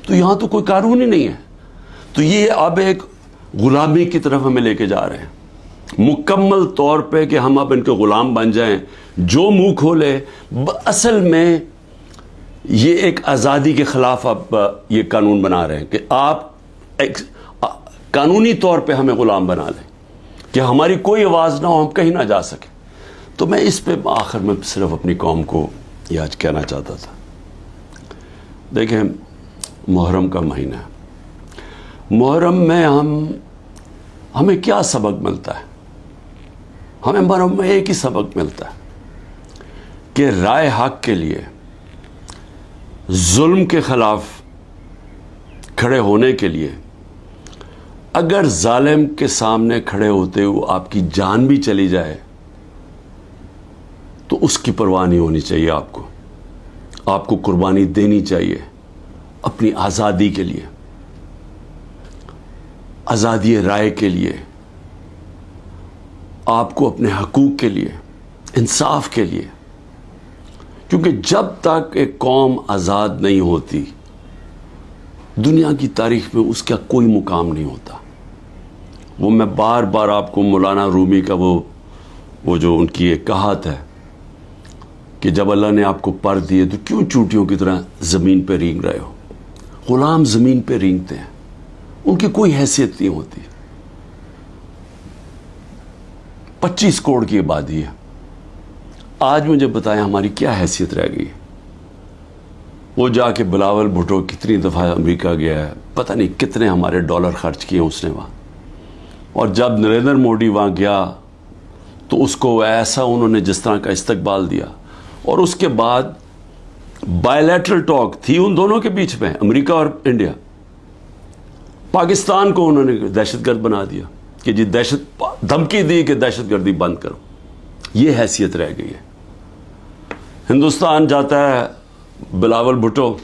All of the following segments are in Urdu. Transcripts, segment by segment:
تو یہاں تو کوئی قانون ہی نہیں ہے. تو یہ اب ایک غلامی کی طرف ہمیں لے کے جا رہے ہیں مکمل طور پہ کہ ہم اب ان کے غلام بن جائیں. جو منہ کھولے اصل میں یہ ایک آزادی کے خلاف اب یہ قانون بنا رہے ہیں کہ آپ قانونی طور پہ ہمیں غلام بنا لیں کہ ہماری کوئی آواز نہ ہو, ہم کہیں نہ جا سکیں. تو میں اس پہ آخر میں صرف اپنی قوم کو یہ آج کہنا چاہتا تھا. دیکھیں محرم کا مہینہ ہے. محرم میں ہمیں کیا سبق ملتا ہے؟ ہمیں محرم میں ایک ہی سبق ملتا ہے کہ رائے حق کے لیے ظلم کے خلاف کھڑے ہونے کے لیے اگر ظالم کے سامنے کھڑے ہوتے ہوئے آپ کی جان بھی چلی جائے تو اس کی پرواہ نہیں ہونی چاہیے. آپ کو قربانی دینی چاہیے اپنی آزادی کے لیے, آزادی رائے کے لیے, آپ کو اپنے حقوق کے لیے, انصاف کے لیے. کیونکہ جب تک ایک قوم آزاد نہیں ہوتی دنیا کی تاریخ میں اس کا کوئی مقام نہیں ہوتا. وہ میں بار بار آپ کو مولانا رومی کا وہ جو ان کی ایک کہات ہے کہ جب اللہ نے آپ کو پر دیے تو کیوں چوٹیوں کی طرح زمین پہ رینگ رہے ہو. غلام زمین پہ رینگتے ہیں, ان کی کوئی حیثیت نہیں ہوتی. 25 کروڑ کی آبادی ہے. آج مجھے بتائیں ہماری کیا حیثیت رہ گئی. وہ جا کے بلاول بھٹو کتنی دفعہ امریکہ گیا ہے, پتہ نہیں کتنے ہمارے ڈالر خرچ کیے اس نے وہاں. اور جب نریندر موڈی وہاں گیا تو اس کو ایسا انہوں نے جس طرح کا استقبال دیا. اور اس کے بعد بائیلیٹرل ٹاک تھی ان دونوں کے بیچ میں, امریکہ اور انڈیا. پاکستان کو انہوں نے دہشت گرد بنا دیا کہ جی دھمکی دی کہ دہشت گردی بند کرو. یہ حیثیت رہ گئی ہے. ہندوستان جاتا ہے بلاول بھٹو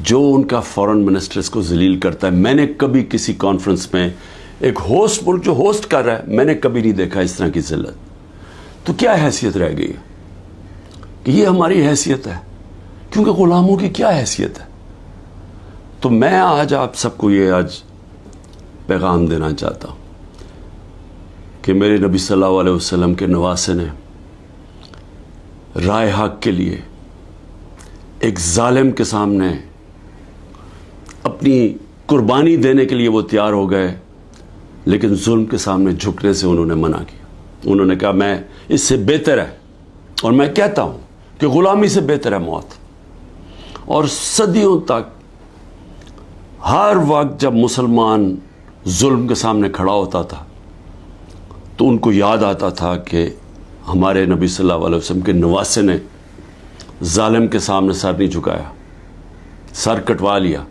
جو ان کا فورن منسٹر اس کو ذلیل کرتا ہے. میں نے کبھی کسی کانفرنس میں ایک ہوسٹ ملک جو ہوسٹ کر رہا ہے میں نے کبھی نہیں دیکھا اس طرح کی ذلت. تو کیا حیثیت رہ گئی ہے کہ یہ ہماری حیثیت ہے, کیونکہ غلاموں کی کیا حیثیت ہے. تو میں آج آپ سب کو یہ آج پیغام دینا چاہتا ہوں کہ میرے نبی صلی اللہ علیہ وسلم کے نواسے نے رائے حق کے لیے ایک ظالم کے سامنے اپنی قربانی دینے کے لیے وہ تیار ہو گئے, لیکن ظلم کے سامنے جھکنے سے انہوں نے منع کیا. انہوں نے کہا میں اس سے بہتر ہے, اور میں کہتا ہوں کہ غلامی سے بہتر ہے موت. اور صدیوں تک ہر وقت جب مسلمان ظلم کے سامنے کھڑا ہوتا تھا تو ان کو یاد آتا تھا کہ ہمارے نبی صلی اللہ علیہ وسلم کے نواسے نے ظالم کے سامنے سر نہیں جھکایا, سر کٹوا لیا.